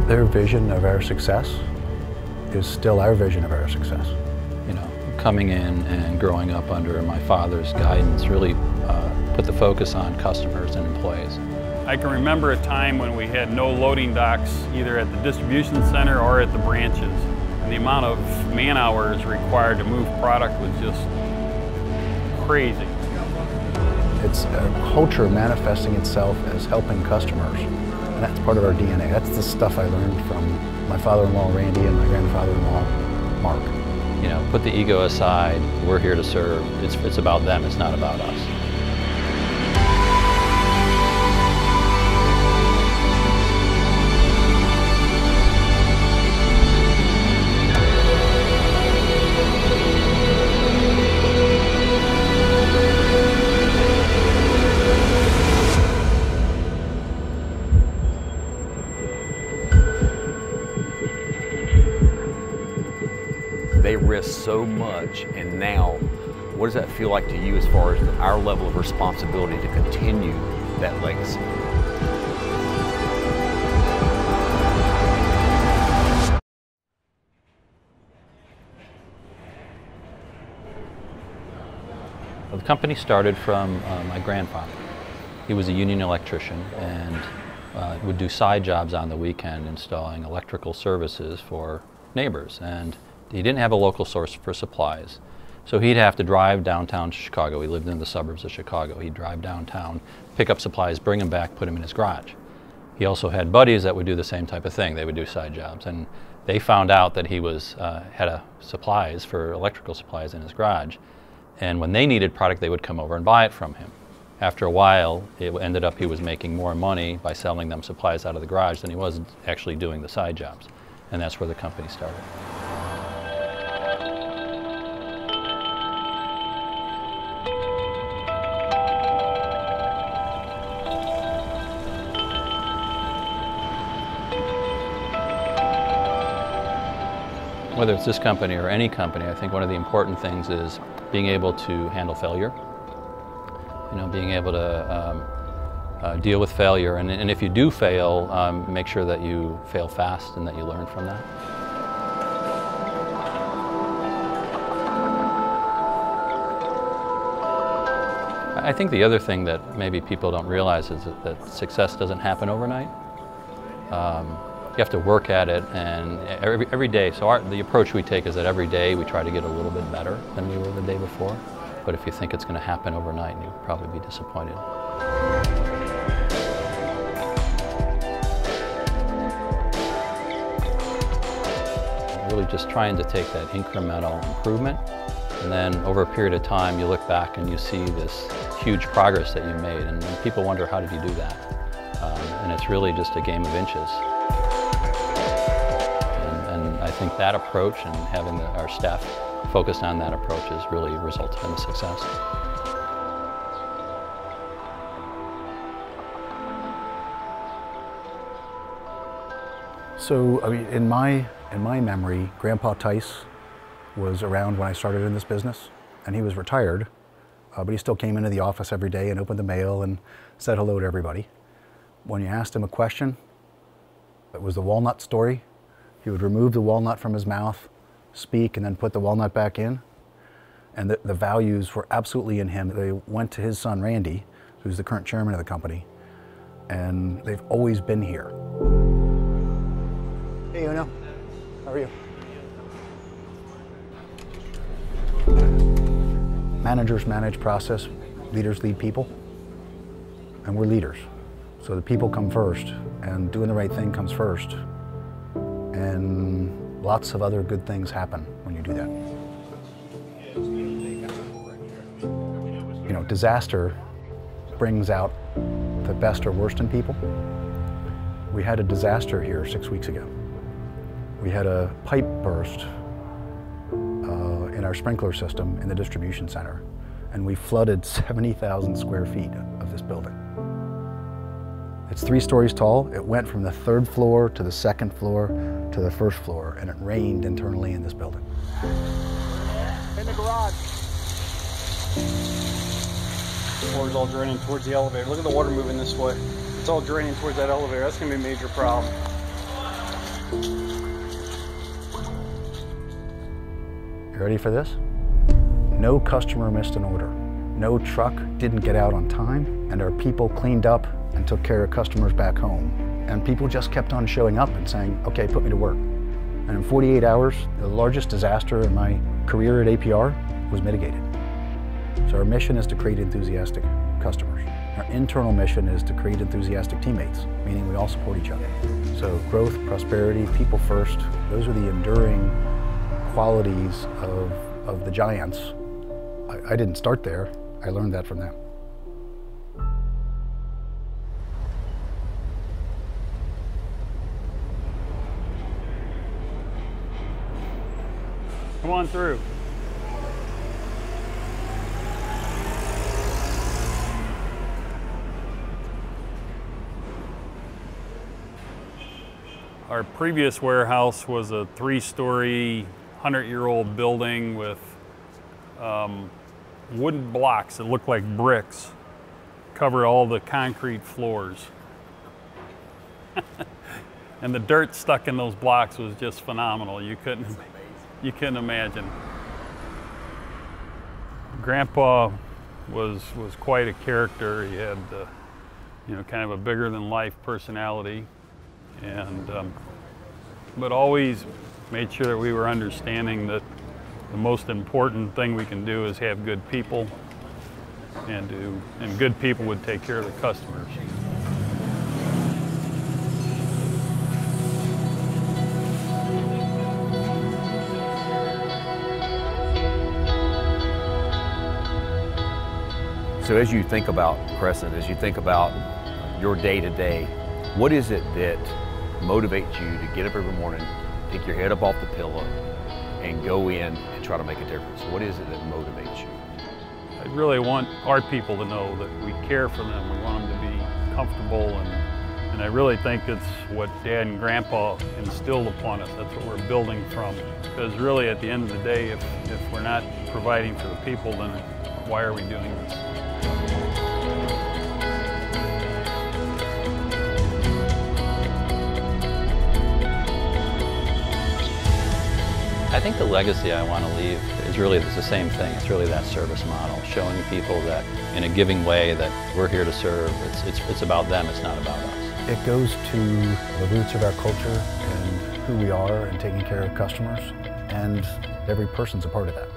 Their vision of our success is still our vision of our success. You know, coming in and growing up under my father's guidance really put the focus on customers and employees. I can remember a time when we had no loading docks either at the distribution center or at the branches. And the amount of man hours required to move product was just crazy. It's a culture manifesting itself as helping customers, and that's part of our DNA. That's the stuff I learned from my father-in-law Randy and my grandfather-in-law Mark. You know, put the ego aside, we're here to serve. It's about them, it's not about us. They risk so much, and now, what does that feel like to you as far as our level of responsibility to continue that legacy? Well, the company started from my grandfather. He was a union electrician and would do side jobs on the weekend installing electrical services for neighbors. And he didn't have a local source for supplies, so he'd have to drive downtown to Chicago. He lived in the suburbs of Chicago. He'd drive downtown, pick up supplies, bring them back, put them in his garage. He also had buddies that would do the same type of thing. They would do side jobs, and they found out that he had supplies for electrical supplies in his garage, and when they needed product, they would come over and buy it from him. After a while, it ended up he was making more money by selling them supplies out of the garage than he was actually doing the side jobs, and that's where the company started. Whether it's this company or any company, I think one of the important things is being able to handle failure. You know, being able to deal with failure, and if you do fail, make sure that you fail fast and that you learn from that. I think the other thing that maybe people don't realize is that success doesn't happen overnight. You have to work at it, and every day. So the approach we take is that every day we try to get a little bit better than we were the day before. But if you think it's going to happen overnight, you'll probably be disappointed. Really just trying to take that incremental improvement, and then over a period of time you look back and you see this huge progress that you made, and people wonder, how did you do that? And it's really just a game of inches. And I think that approach, and having our staff focused on that approach, has really resulted in the success. So, I mean, in my memory, Grandpa Tice was around when I started in this business, and he was retired, but he still came into the office every day and opened the mail and said hello to everybody. When you asked him a question, it was the walnut story. He would remove the walnut from his mouth, speak, and then put the walnut back in. And the values were absolutely in him. They went to his son, Randy, who's the current chairman of the company, and they've always been here. Hey, Uno. How are you? Managers manage process, leaders lead people, and we're leaders. So the people come first, and doing the right thing comes first. And lots of other good things happen when you do that. You know, disaster brings out the best or worst in people. We had a disaster here 6 weeks ago. We had a pipe burst in our sprinkler system in the distribution center, and we flooded 70,000 square feet of this building. It's 3 stories tall. It went from the 3rd floor to the 2nd floor to the 1st floor, and it rained internally in this building. In the garage. The water's all draining towards the elevator. Look at the water moving this way. It's all draining towards that elevator. That's going to be a major problem. You ready for this? No customer missed an order. No truck didn't get out on time, and our people cleaned up and took care of customers back home. And people just kept on showing up and saying, okay, put me to work. And in 48 hours, the largest disaster in my career at APR was mitigated. So our mission is to create enthusiastic customers. Our internal mission is to create enthusiastic teammates, meaning we all support each other. So growth, prosperity, people first, those are the enduring qualities of the giants. I didn't start there, I learned that from them. Come on through. Our previous warehouse was a 3-story, 100-year-old building with wooden blocks that looked like bricks, covered all the concrete floors. And the dirt stuck in those blocks was just phenomenal. You couldn't imagine. Grandpa was quite a character. He had kind of a bigger than life personality, and but always made sure that we were understanding that the most important thing we can do is have good people, and good people would take care of the customers. So as you think about Crescent, as you think about your day-to-day, what is it that motivates you to get up every morning, pick your head up off the pillow, and go in and try to make a difference? What is it that motivates you? I really want our people to know that we care for them. We want them to be comfortable, and I really think it's what Dad and Grandpa instilled upon us. That's what we're building from. Because really, at the end of the day, if we're not providing for the people, then why are we doing this? I think the legacy I want to leave is really the same thing. It's really that service model, showing people that in a giving way that we're here to serve. It's about them, it's not about us. It goes to the roots of our culture and who we are and taking care of customers, and every person's a part of that.